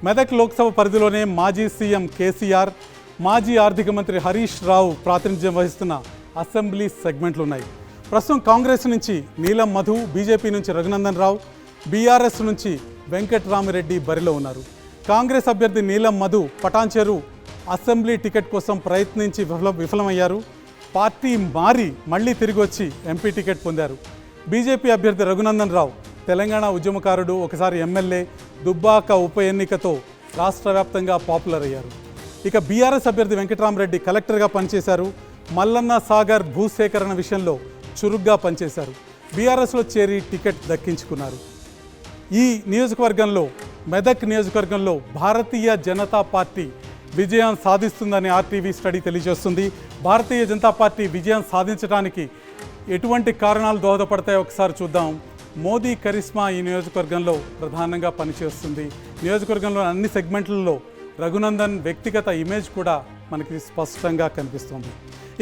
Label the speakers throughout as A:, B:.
A: మెదక్ లోక్సభ పరిధిలోనే మాజీ సీఎం కేసీఆర్, మాజీ ఆర్థిక మంత్రి హరీష్ రావు ప్రాతినిధ్యం వహిస్తున్న అసెంబ్లీ సెగ్మెంట్లు ఉన్నాయి. ప్రస్తుతం కాంగ్రెస్ నుంచి నీలం మధు, బీజేపీ నుంచి రఘునందన్ రావు, బీఆర్ఎస్ నుంచి వెంకట్రామిరెడ్డి బరిలో ఉన్నారు. కాంగ్రెస్ అభ్యర్థి నీలం మధు పటాన్చెరు అసెంబ్లీ టికెట్ కోసం ప్రయత్నించి విఫలమయ్యారు. పార్టీ మారి మళ్లీ తిరిగి వచ్చి ఎంపీ టికెట్ పొందారు. బీజేపీ అభ్యర్థి రఘునందన్ రావు తెలంగాణ ఉద్యమకారుడు, ఒకసారి ఎమ్మెల్యే, దుబ్బాక ఉప ఎన్నికతో రాష్ట్ర వ్యాప్తంగా పాపులర్ అయ్యారు. ఇక బీఆర్ఎస్ అభ్యర్థి వెంకట్రామిరెడ్డి కలెక్టర్గా పనిచేశారు. మల్లన్న సాగర్ భూసేకరణ విషయంలో చురుగ్గా పనిచేశారు. బీఆర్ఎస్లో చేరి టికెట్ దక్కించుకున్నారు. ఈ నియోజకవర్గంలో, మెదక్ నియోజకవర్గంలో భారతీయ జనతా పార్టీ విజయం సాధిస్తుందని ఆర్టీవీ స్టడీ తెలియజేస్తుంది. భారతీయ జనతా పార్టీ విజయం సాధించడానికి ఎటువంటి కారణాలు దోహదపడతాయో ఒకసారి చూద్దాం. మోదీ కరిస్మా ఈ నియోజకవర్గంలో ప్రధానంగా పనిచేస్తుంది. నియోజకవర్గంలో అన్ని సెగ్మెంట్లలో రఘునందన్ వ్యక్తిగత ఇమేజ్ కూడా మనకి స్పష్టంగా కనిపిస్తుంది.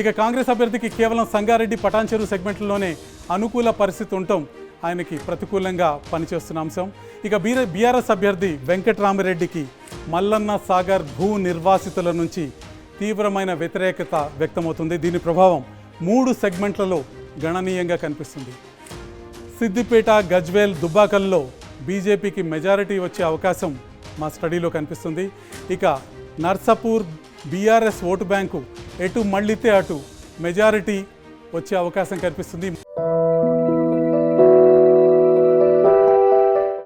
A: ఇక కాంగ్రెస్ అభ్యర్థికి కేవలం సంగారెడ్డి, పటాన్చెరు సెగ్మెంట్లలోనే అనుకూల పరిస్థితి ఉండటం ఆయనకి ప్రతికూలంగా పనిచేస్తున్న అంశం. ఇక బీఆర్ఎస్ అభ్యర్థి వెంకట్రామిరెడ్డికి మల్లన్న సాగర్ భూ నిర్వాసితుల నుంచి తీవ్రమైన వ్యతిరేకత వ్యక్తమవుతుంది. దీని ప్రభావం 3 సెగ్మెంట్లలో గణనీయంగా కనిపిస్తుంది. సిద్దిపేట, గజ్వేల్, దుబ్బాకల్లో బీజేపీకి మెజారిటీ వచ్చే అవకాశం మా స్టడీలో కనిపిస్తుంది. ఇక నర్సాపూర్ బీఆర్ఎస్ ఓటు బ్యాంకు ఎటు మళ్ళితే అటు మెజారిటీ వచ్చే అవకాశం కనిపిస్తుంది.